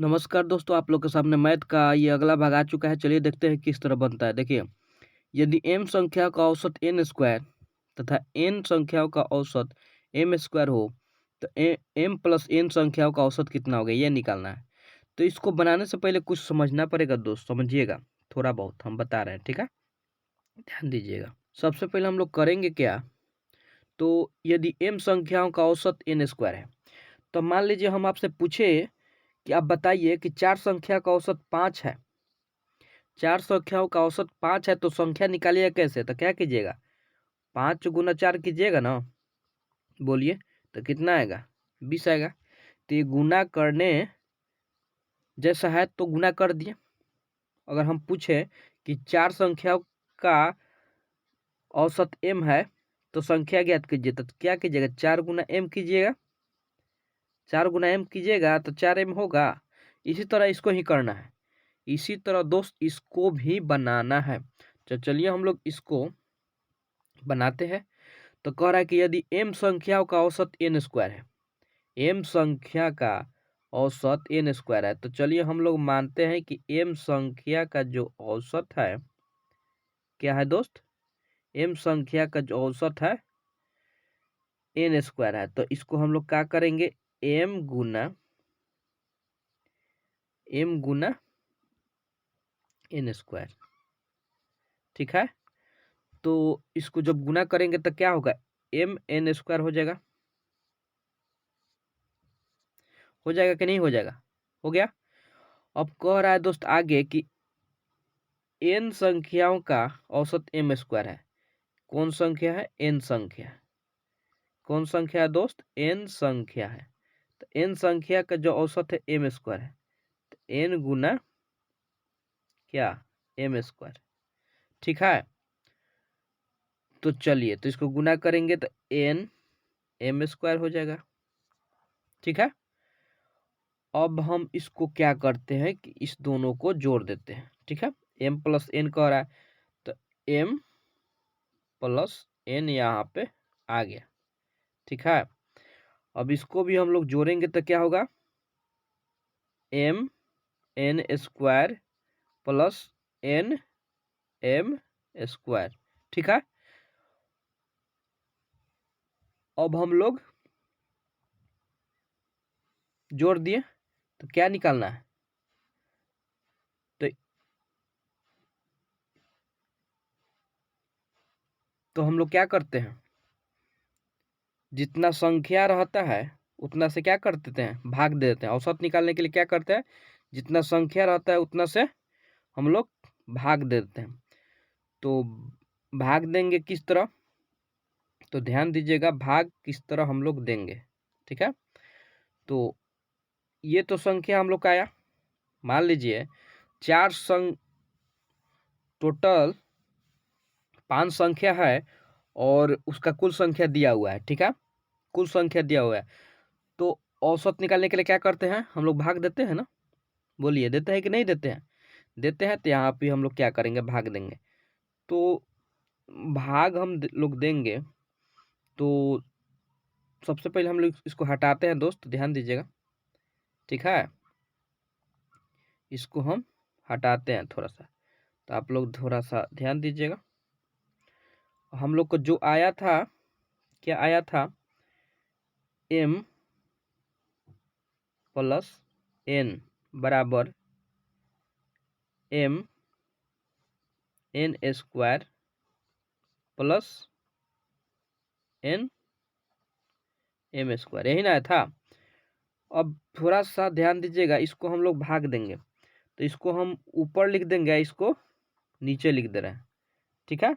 नमस्कार दोस्तों, आप लोग के सामने मैथ का ये अगला भाग आ चुका है। चलिए देखते हैं किस तरह बनता है। देखिए, यदि m संख्या का औसत n स्क्वायर तथा n संख्याओं का औसत m स्क्वायर हो तो m प्लस n संख्याओं का औसत कितना होगा, ये निकालना है। तो इसको बनाने से पहले कुछ समझना पड़ेगा दोस्त, समझिएगा। थोड़ा बहुत हम बता रहे हैं, ठीक है, ध्यान दीजिएगा। सबसे पहले हम लोग करेंगे क्या, तो यदि m संख्याओं का औसत n स्क्वायर है तो मान लीजिए हम आपसे पूछे कि आप बताइए कि चार संख्या का औसत 5 है। चार संख्याओं का औसत 5 है तो संख्या निकालिए कैसे, तो क्या कीजिएगा, 5 गुना 4 कीजिएगा ना, बोलिए तो कितना आएगा, 20 आएगा। तो ये गुना करने जैसा है तो गुना कर दिए। अगर हम पूछे कि चार संख्याओं का औसत m है तो संख्या ज्ञात कीजिए, तो क्या कीजिएगा, 4 गुना m कीजिएगा। 4 गुना m कीजिएगा तो 4m होगा। इसी तरह इसको ही करना है। इसी तरह दोस्त इसको भी बनाना है। तो चलिए हम लोग इसको बनाते हैं। तो कह रहा है कि यदि m संख्याओं का औसत n स्क्वायर है, m संख्या का औसत n स्क्वायर है, तो चलिए हम लोग मानते हैं कि m संख्या का जो औसत है क्या है दोस्त, m संख्या का जो औसत है n स्क्वायर है। तो इसको हम लोग क्या करेंगे, m गुना n स्क्वायर, ठीक है। तो इसको जब गुना करेंगे तो क्या होगा, m n स्क्वायर हो जाएगा। हो जाएगा कि नहीं हो जाएगा, हो गया। अब कह रहा है दोस्त आगे कि n संख्याओं का औसत m स्क्वायर है। कौन संख्या है, n संख्या। कौन संख्या है दोस्त, n संख्या है। तो n संख्या का जो औसत है m स्क्वायर है, तो n गुना क्या, m स्क्वायर, ठीक है। तो चलिए तो इसको गुना करेंगे तो n m स्क्वायर हो जाएगा, ठीक है। अब हम इसको क्या करते हैं कि इस दोनों को जोड़ देते हैं, ठीक है। m प्लस n कह रहा है तो m प्लस n यहाँ पे आ गया, ठीक है। अब इसको भी हम लोग जोड़ेंगे तो क्या होगा, m n square plus n m square, ठीक है। अब हम लोग जोड़ दिए तो क्या निकालना है, तो हम लोग क्या करते हैं, जितना संख्या रहता है उतना से क्या कर देते हैं, भाग दे देते हैं। औसत निकालने के लिए क्या करते हैं, जितना संख्या रहता है उतना से हम लोग भाग दे देते हैं। तो भाग देंगे किस तरह, तो ध्यान दीजिएगा, भाग किस तरह हम लोग देंगे, ठीक है। तो ये तो संख्या हम लोग का आया, मान लीजिए चार टोटल 5 संख्या है और उसका कुल संख्या दिया हुआ है, ठीक है, कुल संख्या दिया हुआ है। तो औसत निकालने के लिए क्या करते हैं, हम लोग भाग देते हैं ना, बोलिए देते हैं कि नहीं देते हैं, देते हैं। तो यहाँ पे हम लोग क्या करेंगे, भाग देंगे। तो भाग हम लोग देंगे तो सबसे पहले हम लोग इसको हटाते हैं दोस्त, ध्यान दीजिएगा, ठीक है। इसको हम हटाते हैं थोड़ा सा, तो आप लोग थोड़ा सा ध्यान दीजिएगा। हम लोग को जो आया था, क्या आया था, m प्लस n बराबर m n square plus n m square, यही ना आया था। अब थोड़ा सा ध्यान दीजिएगा, इसको हम लोग भाग देंगे तो इसको हम ऊपर लिख देंगे, इसको नीचे लिख दे रहे हैं, ठीक है।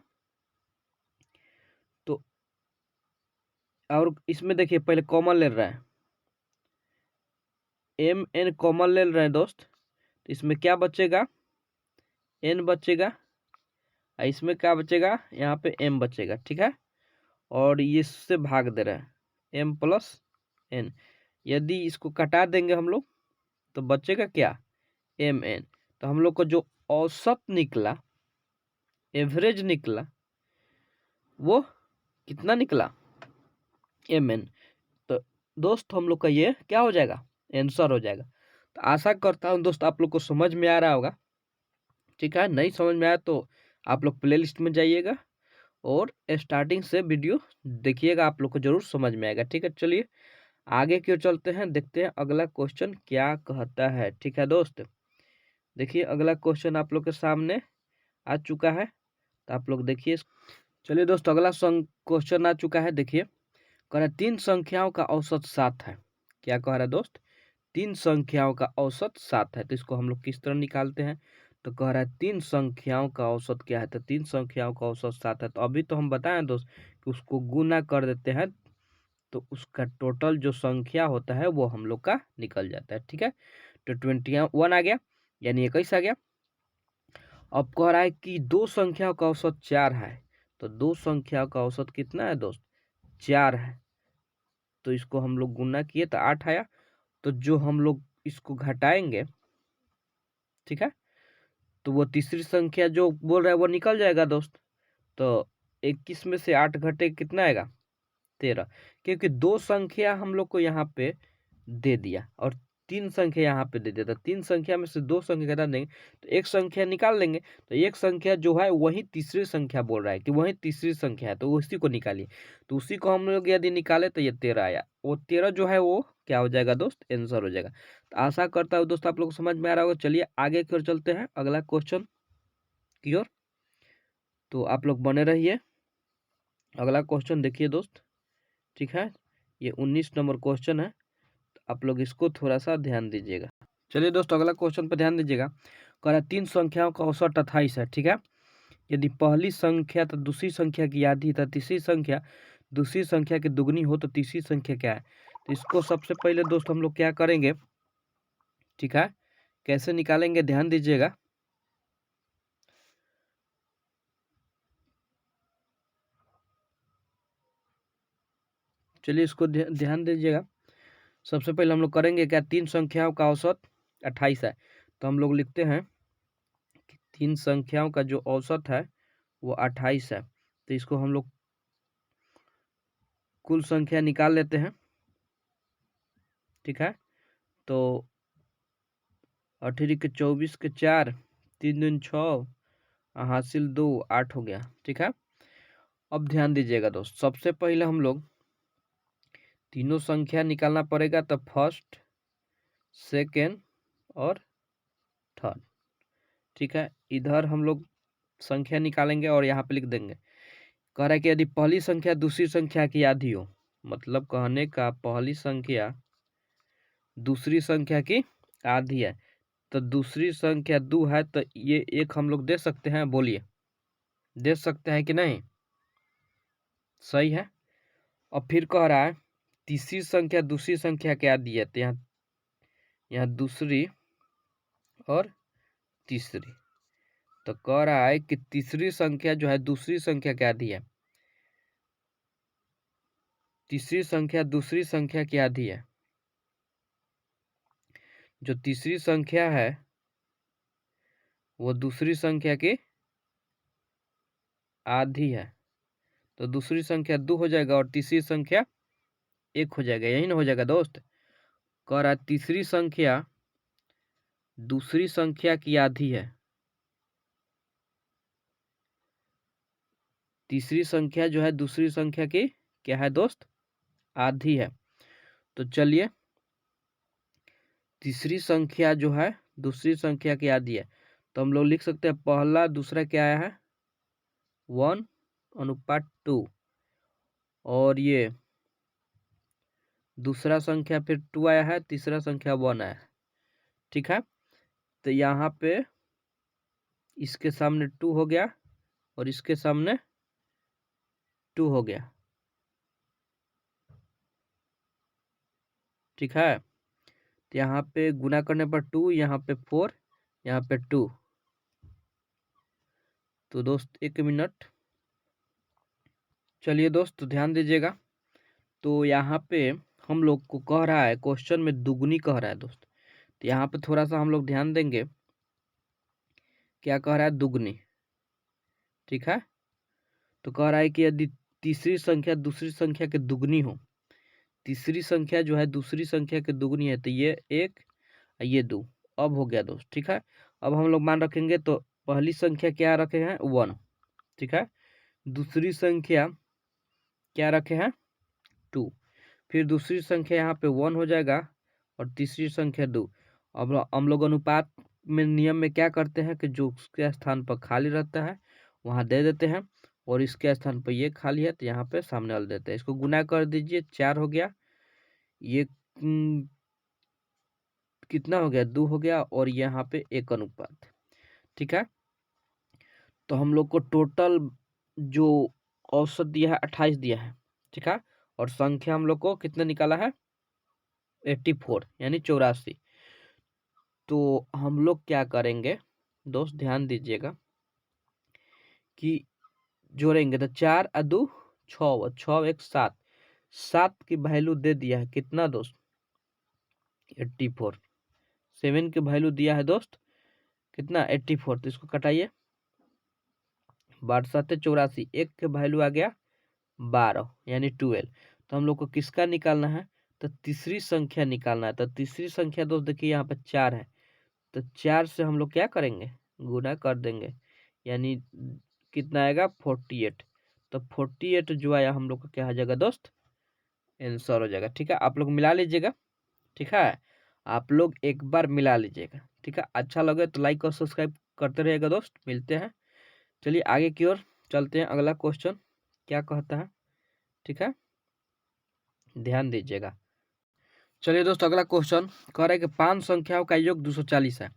तो और इसमें देखिए पहले कॉमन ले रहे हैं, m n कॉमन ले रहे हैं दोस्त, तो इसमें क्या बचेगा, n बचेगा, और इसमें क्या बचेगा, यहाँ पे m बचेगा, ठीक है। और इससे भाग दे रहे हैं m प्लस n। यदि इसको कटा देंगे हम लोग तो बचेगा क्या, m n। तो हम लोग को जो औसत निकला, एवरेज निकला, वो कितना निकला, m n। तो दोस्त हम लोग का ये क्या हो जाएगा, आंसर हो जाएगा। तो आशा करता हूँ दोस्त आप लोग को समझ में आ रहा होगा। ठीक है, नहीं समझ में आया तो आप लोग प्लेलिस्ट में जाइएगा और स्टार्टिंग से वीडियो देखिएगा, आप लोग को जरूर समझ में आएगा। ठीक है, चलिए आगे की ओर चलते हैं, देखते हैं अगला क्वेश्चन क्या कहता है। ठीक है दोस्त, देखिए अगला क्वेश्चन आप लोग के सामने आ चुका है, तो आप लोग देखिए। चलिए दोस्त, अगला क्वेश्चन आ चुका है। देखिए कह रहा है 3 संख्याओं का औसत 7 है। क्या कह रहा है दोस्त? 3 संख्याओं का औसत 7 है, तो इसको हम लोग किस तरह निकालते हैं? तो कह रहा है 3 संख्याओं का औसत क्या है? तो 3 संख्याओं का औसत 7 है। तो अभी तो हम बताएं दोस्त कि उसको गुना कर देते हैं, तो उसका टोटल जो संख्या होता है वो हम लोग का निकल जाता है। ठीक है, तो 21 आ गया, यानी 21 आ गया। अब कह रहा है कि 2 संख्याओं का औसत 4 है, तो 2 संख्याओं का औसत कितना है दोस्त? 4 है। तो इसको हम लोग गुना किए तो 8 आया। तो जो हम लोग इसको घटाएंगे, ठीक है, तो वो तीसरी संख्या जो बोल रहा है वो निकल जाएगा दोस्त। तो 21 में से 8 घटे कितना आएगा? 13, क्योंकि 2 संख्या हम लोग को यहाँ पे दे दिया और 3 संख्या यहाँ पे दे दिया, तो 3 संख्या में से 2 संख्या घटा देंगे तो एक संख्या निकाल लेंगे। तो एक संख्या जो है वही तीसरी संख्या बोल रहा है कि वही तीसरी संख्या है, तो उसी को निकालिए। तो उसी को हम लोग यदि निकाले तो ये 13 आया। वो 13 जो है वो क्या हो जाएगा दोस्त? आंसर हो जाएगा। तो आशा करता हूँ दोस्त आप लोग को समझ में आ रहा होगा। चलिए आगे की ओर चलते हैं, अगला क्वेश्चन की ओर, तो आप लोग बने रहिए। अगला क्वेश्चन देखिए दोस्त, ठीक है, ये 19 नंबर क्वेश्चन है, आप लोग इसको थोड़ा सा ध्यान दीजिएगा। चलिए दोस्त अगला क्वेश्चन पर ध्यान दीजिएगा। कह रहा है 3 संख्याओं का औसत 28 है। ठीक है, यदि पहली संख्या तो दूसरी संख्या की आधी तो तीसरी संख्या दूसरी संख्या की दुगनी हो तो तीसरी संख्या क्या है? तो इसको सबसे पहले दोस्त हम लोग क्या करेंगे, ठीक है, कैसे निकालेंगे ध्यान दीजिएगा। चलिए इसको ध्यान दीजिएगा। सबसे पहले हम लोग करेंगे क्या, 3 संख्याओं का औसत 28 है, तो हम लोग लिखते हैं कि 3 संख्याओं का जो औसत है वो 28 है। तो इसको हम लोग कुल संख्या निकाल लेते हैं। ठीक है, तो 18 के 24 के 4, 3 दूनी 6, हासिल 2, 8 हो गया। ठीक है, अब ध्यान दीजिएगा दोस्त, सबसे पहले हम लोग तीनों संख्या निकालना पड़ेगा, तो फर्स्ट, सेकेंड और थर्ड। ठीक है, इधर हम लोग संख्या निकालेंगे और यहाँ पे लिख देंगे। कह रहा है कि यदि पहली संख्या दूसरी संख्या की आधी हो, मतलब कहने का पहली संख्या दूसरी संख्या की आधी है, तो दूसरी संख्या 2 है, तो ये एक हम लोग दे सकते हैं, बोलिए दे सकते हैं कि नहीं? सही है। और फिर कह रहा है तीसरी संख्या दूसरी संख्या क्या दी है, तो यहाँ दूसरी और तीसरी। तो कह रहा है कि तीसरी संख्या जो है दूसरी संख्या क्या दी है, तीसरी संख्या दूसरी संख्या क्या दी है, जो तीसरी संख्या है वो दूसरी संख्या की आधी है, तो दूसरी संख्या 2 हो जाएगा और तीसरी संख्या 1 हो जाएगा, यही ना हो जाएगा दोस्त। कह रहा है तीसरी संख्या दूसरी संख्या की आधी है, तीसरी संख्या जो है दूसरी संख्या की क्या है दोस्त? आधी है। तो चलिए तीसरी संख्या जो है दूसरी संख्या की आधी है, तो हम लोग लिख सकते हैं पहला दूसरा क्या आया है 1/2, और ये दूसरा संख्या फिर 2 आया है, तीसरा संख्या 1 आया है। ठीक है, तो यहाँ पे इसके सामने 2 हो गया और इसके सामने 2 हो गया। ठीक है, तो यहाँ पे गुना करने पर 2, यहाँ पे 4, यहाँ पे 2। तो दोस्त 1 मिनट, चलिए दोस्त ध्यान दीजिएगा। तो यहाँ पे हम लोग को कह रहा है क्वेश्चन में दुगनी कह रहा है दोस्त, तो यहाँ पे थोड़ा सा हम लोग ध्यान देंगे, क्या कह रहा है? दुगनी। ठीक है, तो कह रहा है कि यदि तीसरी संख्या दूसरी संख्या के दुगनी हो, तीसरी संख्या जो है दूसरी संख्या के दुगनी है, तो ये 1 ये 2। अब हो गया दोस्त, ठीक है। अब हम लोग मान रखेंगे, तो पहली संख्या क्या रखे हैं 1, ठीक है। दूसरी संख्या क्या रखे हैं 2, फिर दूसरी संख्या यहाँ पे 1 हो जाएगा और तीसरी संख्या 2। अब हम लोग अनुपात में नियम में क्या करते हैं कि जो उसके स्थान पर खाली रहता है वहाँ दे देते हैं, और इसके स्थान पर ये खाली है तो यहाँ पे सामने वाला देते हैं। इसको गुना कर दीजिए, 4 हो गया, ये कितना हो गया 2 हो गया, और यहाँ पे 1 अनुपात, ठीक है। तो हम लोग को टोटल जो औसत दिया है 28 दिया है, ठीक है। और संख्या हम लोग को कितना निकाला है 84 यानी 84। तो हम लोग क्या करेंगे दोस्त, ध्यान दीजिएगा कि जोड़ेंगे तो 4 और 2 6, 6 1 7, 7 की वैल्यू दे दिया है कितना दोस्त 84। 7 की वैल्यू दिया है दोस्त कितना 84, तो इसको कटाइए, 12 7 84, 1 के वैल्यू आ गया 12 यानी 12। तो हम लोग को किसका निकालना है, तो तीसरी संख्या निकालना है। तो तीसरी संख्या दोस्त देखिए यहाँ पर 4 है, तो 4 से हम लोग क्या करेंगे गुना कर देंगे, यानी कितना आएगा 48। तो 48 जो आया हम लोग का क्या हो जाएगा दोस्त आंसर हो जाएगा, ठीक है। आप लोग मिला लीजिएगा, ठीक है। आप लोग एक बार मिला लीजिएगा, ठीक है। अच्छा लगे तो लाइक और सब्सक्राइब करते रहिएगा दोस्त, मिलते हैं। चलिए आगे की ओर चलते हैं, अगला क्वेश्चन क्या कहता है, ठीक है, ध्यान दीजिएगा। चलिए दोस्त अगला क्वेश्चन कह रहा है कि 5 संख्याओं का योग 240 है।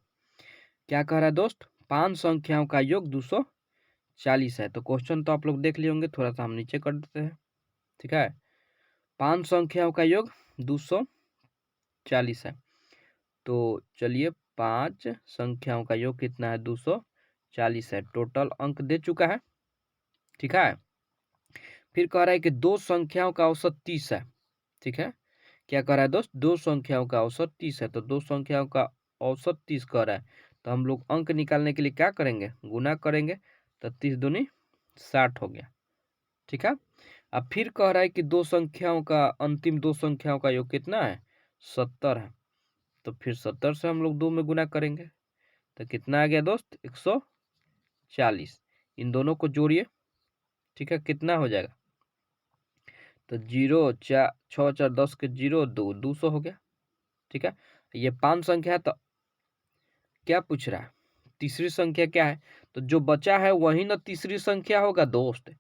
क्या कह रहा है दोस्त 5 संख्याओं का योग 240 है। तो क्वेश्चन तो आप लोग देख लिए होंगे, थोड़ा सा हम नीचे कर देते हैं, ठीक है। 5 संख्याओं का योग 240 है। तो चलिए 5 संख्याओं का योग कितना है 240 है। टोटल अंक दे चुका है, ठीक है। फिर कह रहा है कि 2 संख्याओं का औसत 30 है, ठीक है। क्या कह रहा है दोस्त 2 संख्याओं का औसत 30 है। तो 2 संख्याओं का औसत 30 कह रहा है, तो हम लोग अंक निकालने के लिए क्या करेंगे गुना करेंगे, तो 30 दूनी 60 हो गया, ठीक है। अब फिर कह रहा है कि 2 संख्याओं का अंतिम 2 संख्याओं का योग कितना है 70 है। तो फिर 70 से हम लोग 2 में गुना करेंगे, तो कितना आ गया दोस्त 140। इन दोनों को जोड़िए, ठीक है, कितना हो जाएगा, तो 0 4 6 4 10 के 0 2 200 हो गया, ठीक है। ये 5 संख्या है, तो क्या पूछ रहा है तीसरी संख्या क्या है, तो जो बचा है वही ना तीसरी संख्या होगा दोस्त।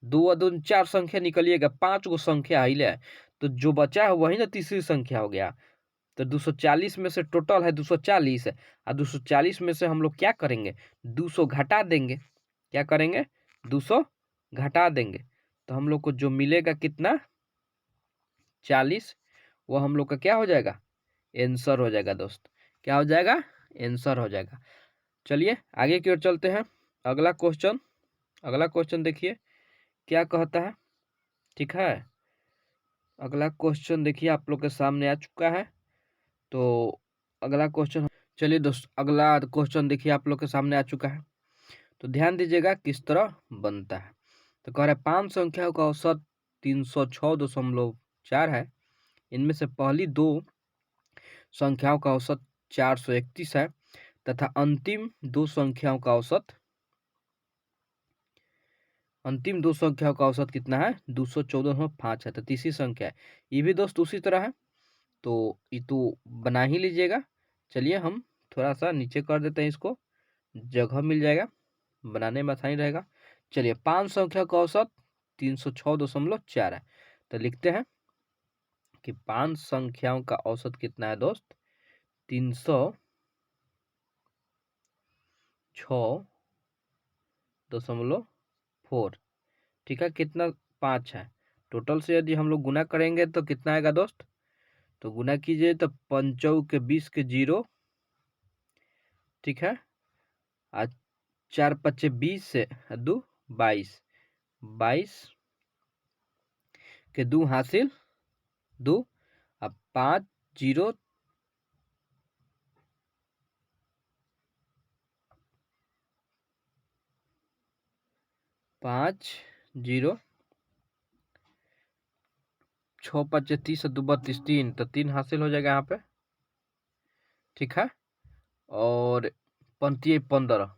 2 और 2 4 संख्या निकलिएगा, 5 गो संख्या है, तो जो बचा है वही ना तीसरी संख्या हो गया। तो 240 में से टोटल है 240 है, और 240 में से हम लोग क्या करेंगे 200 घटा देंगे। क्या करेंगे 200 घटा देंगे, तो हम लोग को जो मिलेगा कितना 40, वो हम लोग का क्या हो जाएगा आंसर हो जाएगा दोस्त। क्या हो जाएगा आंसर हो जाएगा। चलिए आगे की ओर चलते हैं, अगला क्वेश्चन। अगला क्वेश्चन देखिए क्या कहता है, ठीक है। अगला क्वेश्चन देखिए आप लोग के सामने आ चुका है। तो अगला क्वेश्चन, चलिए दोस्त अगला क्वेश्चन देखिए आप लोग के सामने आ चुका है। तो ध्यान दीजिएगा किस तरह बनता है। तो कह रहा है 5 संख्याओं का औसत 306.4 है। इनमें से पहली 2 संख्याओं का औसत 431 है, तथा अंतिम 2 संख्याओं का औसत कितना है 214.5 है। तो तीसरी संख्या है, ये भी दोस्त उसी तरह है, तो ये तो बना ही लीजिएगा। चलिए हम थोड़ा सा नीचे कर देते हैं, इसको जगह मिल जाएगा, बनाने में आसानी रहेगा। चलिए 5 संख्या का औसत 306.4 है। तो लिखते हैं कि 5 संख्याओं का औसत कितना है दोस्त 306.4, ठीक है। कितना 5 है, टोटल से यदि हम लोग गुना करेंगे तो कितना आएगा दोस्त, तो गुना कीजिए तो 5 के 20 के 0, ठीक है। आज 4 5 20 से 2 22, 22 के 2 हासिल 2, अब 5 0 5 0 6 5 30 2 32 3, तो 3 हासिल हो जाएगा यहाँ पे, ठीक है। और पंक्ति 15,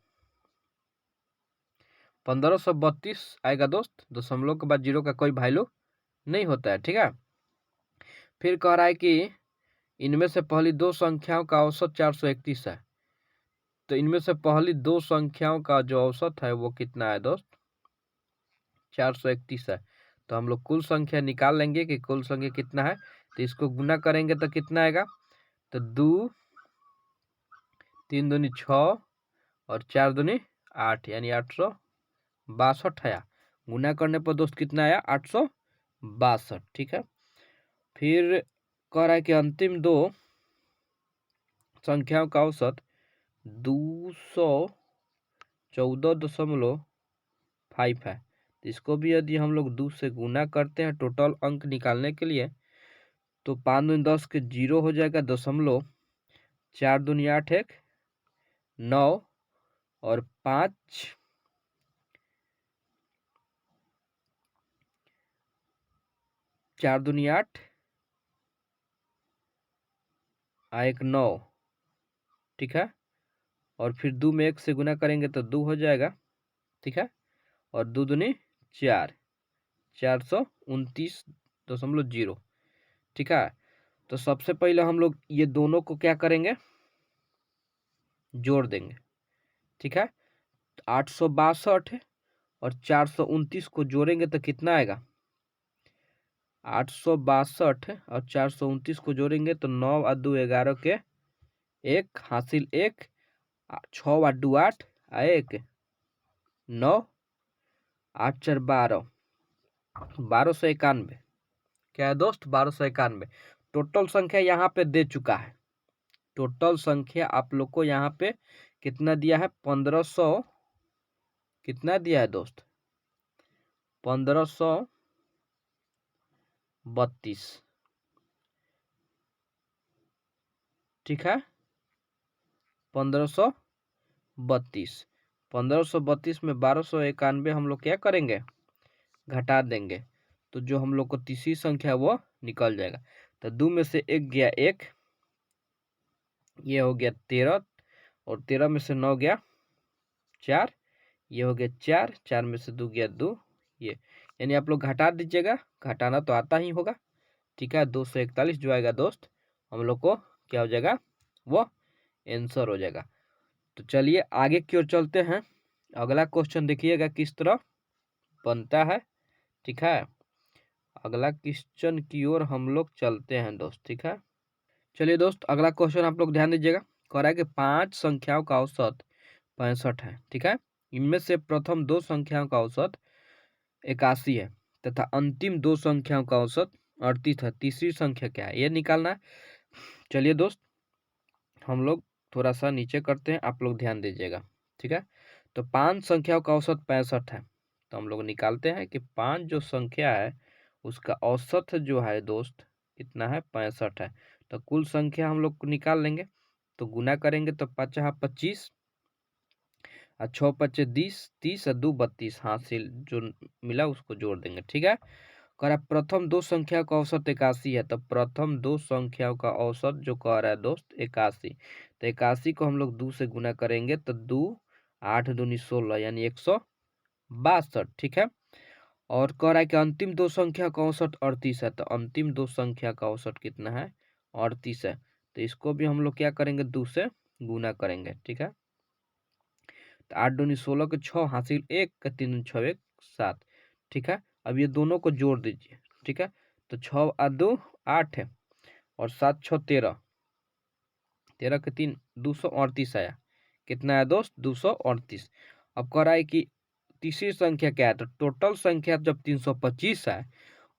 1532 आएगा दोस्त। दशमलव के बाद जीरो का कोई वैल्यू नहीं होता है, ठीक है। फिर कह रहा है कि इनमें से पहली दो संख्याओं का औसत 431 है। तो इनमें से पहली दो संख्याओं का जो औसत है वो कितना है दोस्त? 431 है। तो हम लोग कुल संख्या निकाल लेंगे कि कुल संख्या कितना है। तो इसको गुना करेंगे तो कितना आएगा? तो 2 3 दूनी 6 और 4 दूनी 8, यानी 862 आया। गुना करने पर दोस्त कितना आया? 862, ठीक है। फिर कह रहा है कि अंतिम दो संख्याओं का औसत 214.5 है। तो इसको भी यदि हम लोग 2 से गुना करते हैं टोटल अंक निकालने के लिए, तो 5 दूनी 10 के 0 हो जाएगा, दशमलव 4 दूनी 8 1 9 और 5 4 दूनी 8 1 9, ठीक है। और फिर 2 में 1 से गुना करेंगे तो 2 हो जाएगा, ठीक है। और 2 दूनी 4, 429.0, ठीक है। तो सबसे पहले हम लोग ये दोनों को क्या करेंगे? जोड़ देंगे, ठीक है। 862 और 429 को जोड़ेंगे तो कितना आएगा? 862 और 429 को जोड़ेंगे तो 9 और 2 11 के 1 हासिल 1, 6 और 2 8 1 9 8 4 12, 1291। क्या है दोस्त? 1291 टोटल संख्या यहाँ पे दे चुका है। टोटल संख्या आप लोग को यहाँ पे कितना दिया है? 1500, कितना दिया है दोस्त? 1532, ठीक है। 1532, 1532 में 1291 हम लोग क्या करेंगे? घटा देंगे। तो जो हम लोग को तीसरी संख्या वो निकल जाएगा। तो 2 में से 1 गया 1, ये हो गया 13, और 13 में से 9 गया 4, ये हो गया 4, 4 में से 2 गया 2, ये यानी आप लोग घटा दीजिएगा, घटाना तो आता ही होगा, ठीक है। 241 जो आएगा दोस्त हम लोग को क्या हो जाएगा? वो आंसर हो जाएगा। तो चलिए आगे की ओर चलते हैं। अगला क्वेश्चन देखिएगा किस तरह बनता है, ठीक है। अगला क्वेश्चन की ओर हम लोग चलते हैं दोस्त, ठीक है। चलिए दोस्त अगला क्वेश्चन आप लोग ध्यान दीजिएगा। कह रहा है कि 5 संख्याओं का औसत 65 है, ठीक है। इनमें से प्रथम दो संख्याओं का औसत 81 है तथा अंतिम दो संख्याओं का औसत 38 है। तीसरी संख्या क्या है ये निकालना है। चलिए दोस्त हम लोग थोड़ा सा नीचे करते हैं, आप लोग ध्यान दीजिएगा, ठीक है। तो 5 संख्याओं का औसत 65 है। तो हम लोग निकालते हैं कि 5 जो संख्या है उसका औसत जो है दोस्त कितना है? 65 है। तो कुल संख्या हम लोग को निकाल लेंगे। तो गुना करेंगे तो 5 25 और 6 5 10, 30 और 2 32, हासिल जो मिला उसको जोड़ देंगे, ठीक है। कह रहा है प्रथम दो संख्या का औसत 81 है। तो प्रथम दो संख्याओं का औसत जो कह रहा है दोस्त 81। तो 81 को हम लोग 2 से गुना करेंगे तो 2 8 दूनी 16, यानी 162, ठीक है। और कह रहा है कि अंतिम दो संख्या का औसत 38 है। तो अंतिम दो संख्या का औसत कितना है? 38 है। तो इसको भी हम लोग क्या करेंगे? 2 से गुना करेंगे, ठीक है। तो 8 दूनी 16 के 6, हासिल 1 का 3 दूनी 6 1 7, ठीक है। अब ये दोनों को जोड़ दीजिए, ठीक है। तो 6 और 2 8 है और 7 6 13, 13 के 3 238 आया। कितना है दोस्त? 238। अब कह रहा है कि तीसरी संख्या क्या है? तो टोटल संख्या जब 325 है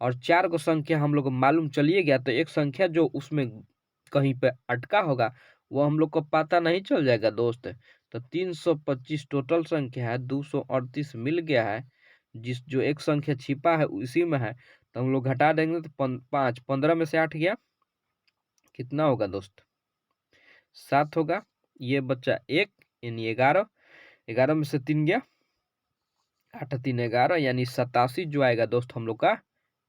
और 4 को संख्या हम लोग को मालूम चलिए गया, तो एक संख्या जो उसमें कहीं पे अटका होगा वो हम लोग को पता नहीं चल जाएगा दोस्त। तो 325 टोटल संख्या है, 238 मिल गया है, जिस जो एक संख्या छिपा है उसी में है। तो हम लोग घटा देंगे तो 5 15 में से 8 गया, कितना होगा दोस्त? 7 होगा। ये बच्चा 1 यानी 11, 11 में से 3 गया, 8 3 11, यानी 87 जो आएगा दोस्त हम लोग का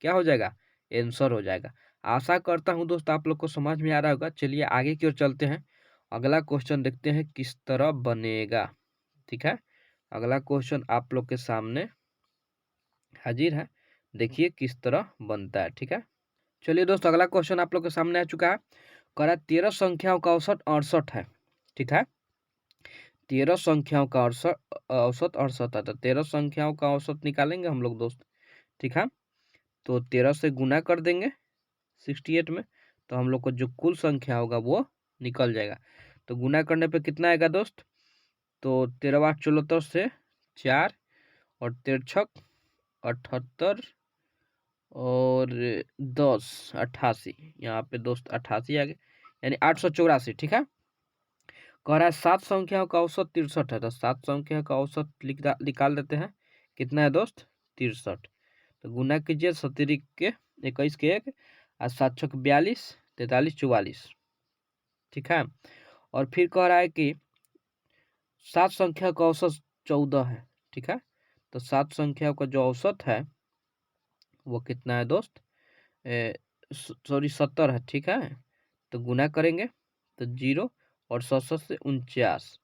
क्या हो जाएगा? आंसर हो जाएगा। आशा करता हूँ दोस्त आप लोग को समझ में आ रहा होगा। चलिए आगे की ओर चलते हैं। अगला क्वेश्चन देखते हैं किस तरह बनेगा। ठीक है, अगला क्वेश्चन आप लोग के सामने हाजिर है, देखिए किस तरह बनता है। ठीक है, चलिए दोस्त अगला क्वेश्चन आप लोग के सामने आ चुका है। कह रहा है 13 संख्याओं का औसत 68 है। ठीक है, 13 संख्याओं का औसत 68 है, तो 13 संख्याओं का औसत निकालेंगे हम लोग दोस्त। ठीक है, तो 13 से गुना कर देंगे 68 में, तो हम लोग को जो कुल संख्या होगा वो निकल जाएगा। तो गुना करने पे कितना आएगा दोस्त, तो 13 8 74 से 4 और 13 छक 78 और 10 88, यहाँ पे दोस्त 88 आ गए, यानी 884। ठीक है, कह रहा है 7 संख्याओं का औसत 63 है, तो 7 संख्या का औसत निकाल देते हैं। कितना है दोस्त, 63। तो गुना कीजिए 70 के 21 के 1 और 7 छक 42 43 44। ठीक है, और फिर कह रहा है कि 7 संख्या का औसत 14 है। ठीक है, तो 7 संख्या का जो औसत है वो कितना है दोस्त, सॉरी 70 है। ठीक है, तो गुना करेंगे तो 0 और 7 से 49।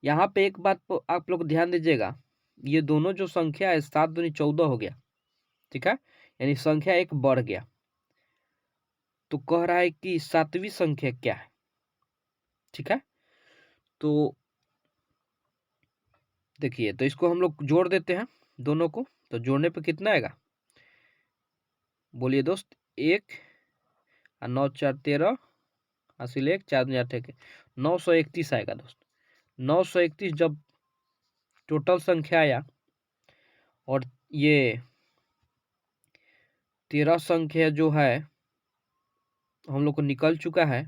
यहाँ पे एक बात को आप लोग ध्यान दीजिएगा, ये दोनों जो संख्या है 7 दूनी 14 हो गया। ठीक है, यानी संख्या एक बढ़ गया। तो कह रहा है कि 7वीं संख्या क्या है। ठीक है, तो देखिए, तो इसको हम लोग जोड़ देते हैं दोनों को, तो जोड़ने पे कितना आएगा, बोलिए दोस्त, 1 और 9 4 13 हासिल 1 4 दूनी 8 931 आएगा दोस्त। 931 जब टोटल संख्या आया और ये 13 संख्या जो है हम लोग को निकल चुका है,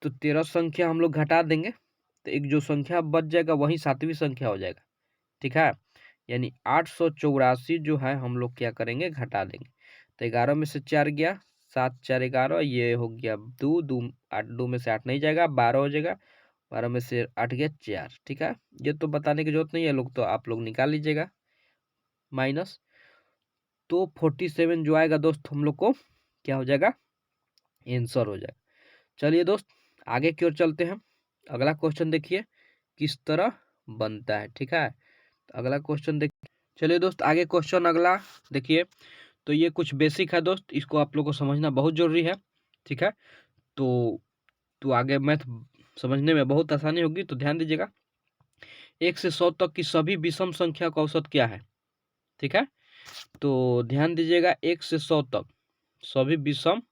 तो 13 संख्या हम लोग घटा देंगे, तो एक जो संख्या बच जाएगा वही 7वीं संख्या हो जाएगा। ठीक है, यानी 884 जो है हम लोग क्या करेंगे, घटा देंगे। तो 11 में से 4 गया, 7 4 11, ये हो गया 2 2 8, 2 में से 8 नहीं जाएगा, 12 हो जाएगा। 12 में से 8 गया 4। ठीक है, ये तो बताने की जरूरत नहीं है लोग, तो आप लोग निकाल लीजिएगा माइनस। तो 47 जो आएगा दोस्त हम लोग को क्या हो जाएगा, आंसर हो जाएगा। चलिए दोस्त आगे की ओर चलते हैं। अगला क्वेश्चन देखिए किस तरह बनता है। ठीक है, तो अगला क्वेश्चन देख, चलिए दोस्त आगे क्वेश्चन अगला देखिए। तो ये कुछ बेसिक है दोस्त, इसको आप लोग को समझना बहुत जरूरी है। ठीक है, तो आगे मैथ समझने में बहुत आसानी होगी, तो ध्यान दीजिएगा। 1 से 100 तक की सभी विषम संख्या का औसत क्या है। ठीक है, तो ध्यान दीजिएगा, 1 से 100 तक सभी विषम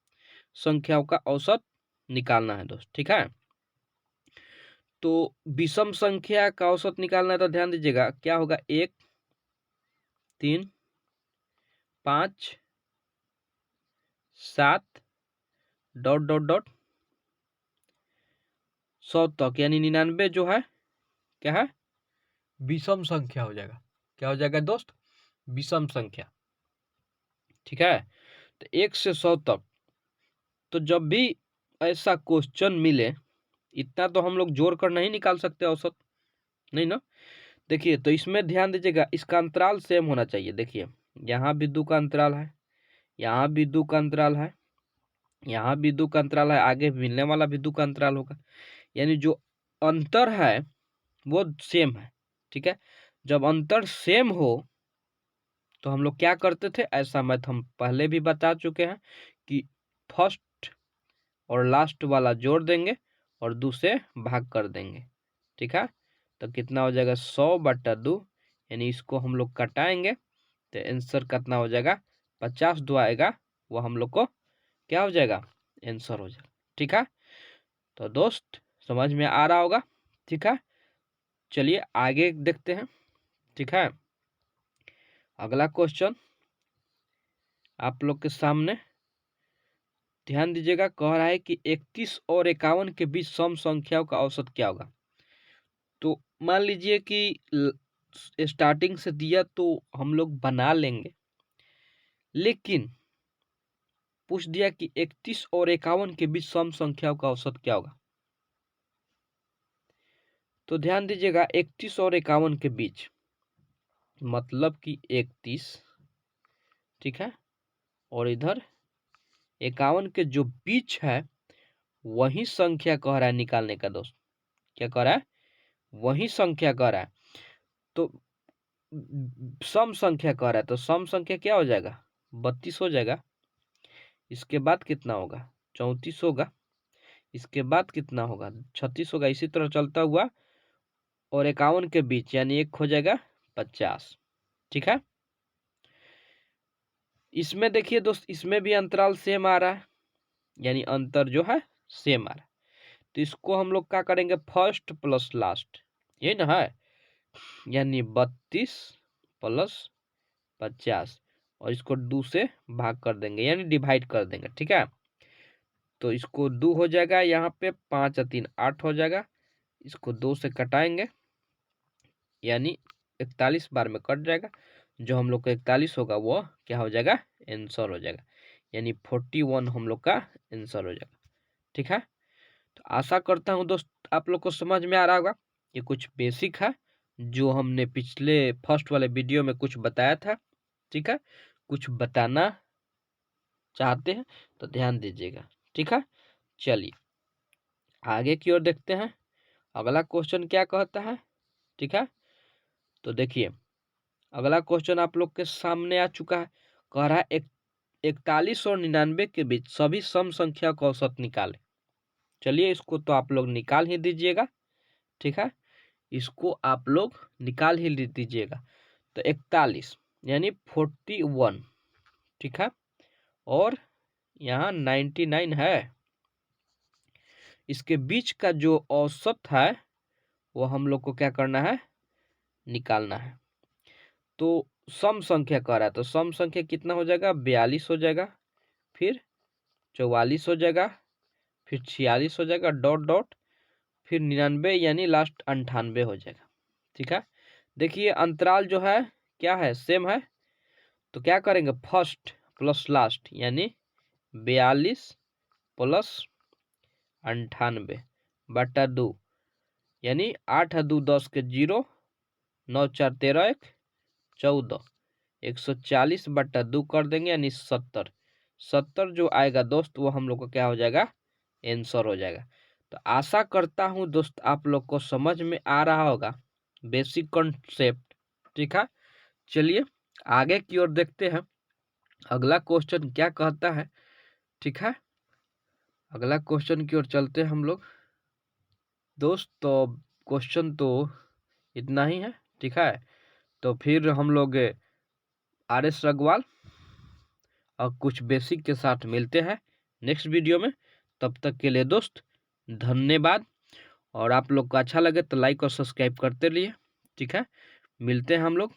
संख्याओं का औसत निकालना है दोस्त। ठीक है, तो विषम संख्या का औसत निकालना है, तो ध्यान दीजिएगा क्या होगा, 1 3 5 7 डॉट डॉट डॉट 100 तक, यानी 99 जो है क्या है, विषम संख्या हो जाएगा। क्या हो जाएगा दोस्त, विषम संख्या। ठीक है, तो 1 से 100 तक, तो जब भी ऐसा क्वेश्चन मिले, इतना तो हम लोग जोड़ कर नहीं निकाल सकते औसत, नहीं ना। देखिए, तो इसमें ध्यान दीजिएगा, इसका अंतराल सेम होना चाहिए। देखिए, यहाँ भी 2 का अंतराल है, यहाँ भी 2 का अंतराल है, यहाँ भी 2 का अंतराल है, आगे मिलने वाला भी 2 का अंतराल होगा, यानी जो अंतर है वो सेम है। ठीक है, जब अंतर सेम हो तो हम लोग क्या करते थे, ऐसा मैथ हम पहले भी बता चुके हैं कि फर्स्ट और लास्ट वाला जोड़ देंगे और 2 से भाग कर देंगे। ठीक है, तो कितना हो जाएगा, 100/2, यानी इसको हम लोग कटाएंगे तो आंसर कितना हो जाएगा, 50 2 आएगा, वो हम लोग को क्या हो जाएगा, आंसर हो जाएगा। ठीक है, तो दोस्त समझ में आ रहा होगा। ठीक है, चलिए आगे देखते हैं। ठीक है, अगला क्वेश्चन आप लोग के सामने ध्यान दीजिएगा, कह रहा है कि 31 और 51 के बीच सम संख्याओं का औसत क्या होगा। तो मान लीजिए कि स्टार्टिंग से दिया तो हम लोग बना लेंगे, लेकिन पूछ दिया कि 31 और 51 के बीच सम संख्याओं का औसत क्या होगा। तो ध्यान दीजिएगा, 31 और 51 के बीच मतलब कि 31, ठीक है, और इधर 51 के जो बीच है वही संख्या कह रहा है निकालने का दोस्त। क्या कह रहा है? वही संख्या कह रहा है। तो सम संख्या कह रहा है, तो सम संख्या क्या हो जाएगा? 32 हो जाएगा। इसके बाद कितना होगा? 34 होगा। इसके बाद कितना होगा? 36 होगा। इसी तरह चलता हुआ और 51 के बीच, यानी एक हो जाएगा 50। ठीक है। इसमें देखिए दोस्त, इसमें भी अंतराल सेम आ रहा है, यानी अंतर जो है सेम आ रहा है। तो इसको हम लोग क्या करेंगे? फर्स्ट प्लस लास्ट, ये ना है, यानी 32 प्लस 50, और इसको 2 से भाग कर देंगे, यानी डिवाइड कर देंगे। ठीक है। तो इसको 2 हो जाएगा, यहाँ पे 5 और 3 8 हो जाएगा। इसको 2 से कटाएंगे, यानी 41 बार में कट जाएगा। जो हम लोग का 41 होगा वो क्या हो जाएगा? आंसर हो जाएगा, यानी 41 हम लोग का आंसर हो जाएगा। ठीक है। तो आशा करता हूँ दोस्त आप लोग को समझ में आ रहा होगा। ये कुछ बेसिक है जो हमने पिछले फर्स्ट वाले वीडियो में कुछ बताया था। ठीक है। कुछ बताना चाहते हैं तो ध्यान दीजिएगा। ठीक है। चलिए आगे की ओर देखते हैं, अगला क्वेश्चन क्या कहता है। ठीक है। तो देखिए अगला क्वेश्चन आप लोग के सामने आ चुका है। कह रहा है 41 और 99 के बीच सभी सम संख्या का औसत निकालें। चलिए इसको तो आप लोग निकाल ही दीजिएगा। ठीक है। इसको आप लोग निकाल ही दीजिएगा। तो 41 यानी 41। ठीक है। और यहाँ 99 है। इसके बीच का जो औसत है वो हम लोग को क्या करना है? निकालना है। तो सम संख्या कह रहा है, तो सम संख्या कितना हो जाएगा? 42 हो जाएगा, फिर 44 हो जाएगा, फिर 46 हो जाएगा, डॉट डॉट, फिर 99, यानी लास्ट 98 हो जाएगा। ठीक है। देखिए अंतराल जो है क्या है? सेम है। तो क्या करेंगे? फर्स्ट प्लस लास्ट, यानी 42 प्लस 98 बटा 2, यानी 8 2 10 के 0, 9 4 13 1 14, 140 बटा 2 कर देंगे, यानी 70। 70 जो आएगा दोस्त वो हम लोग को क्या हो जाएगा? आंसर हो जाएगा। तो आशा करता हूँ दोस्त आप लोग को समझ में आ रहा होगा बेसिक कॉन्सेप्ट। ठीक है। चलिए आगे की ओर देखते हैं, अगला क्वेश्चन क्या कहता है। ठीक है। अगला क्वेश्चन की ओर चलते हैं हम लोग दोस्त। तो क्वेश्चन तो इतना ही है। ठीक है। तो फिर हम लोग RS रगवाल और कुछ बेसिक के साथ मिलते हैं नेक्स्ट वीडियो में। तब तक के लिए दोस्त धन्यवाद। और आप लोग को अच्छा लगे तो लाइक और सब्सक्राइब करते रहिए। ठीक है। मिलते हैं हम लोग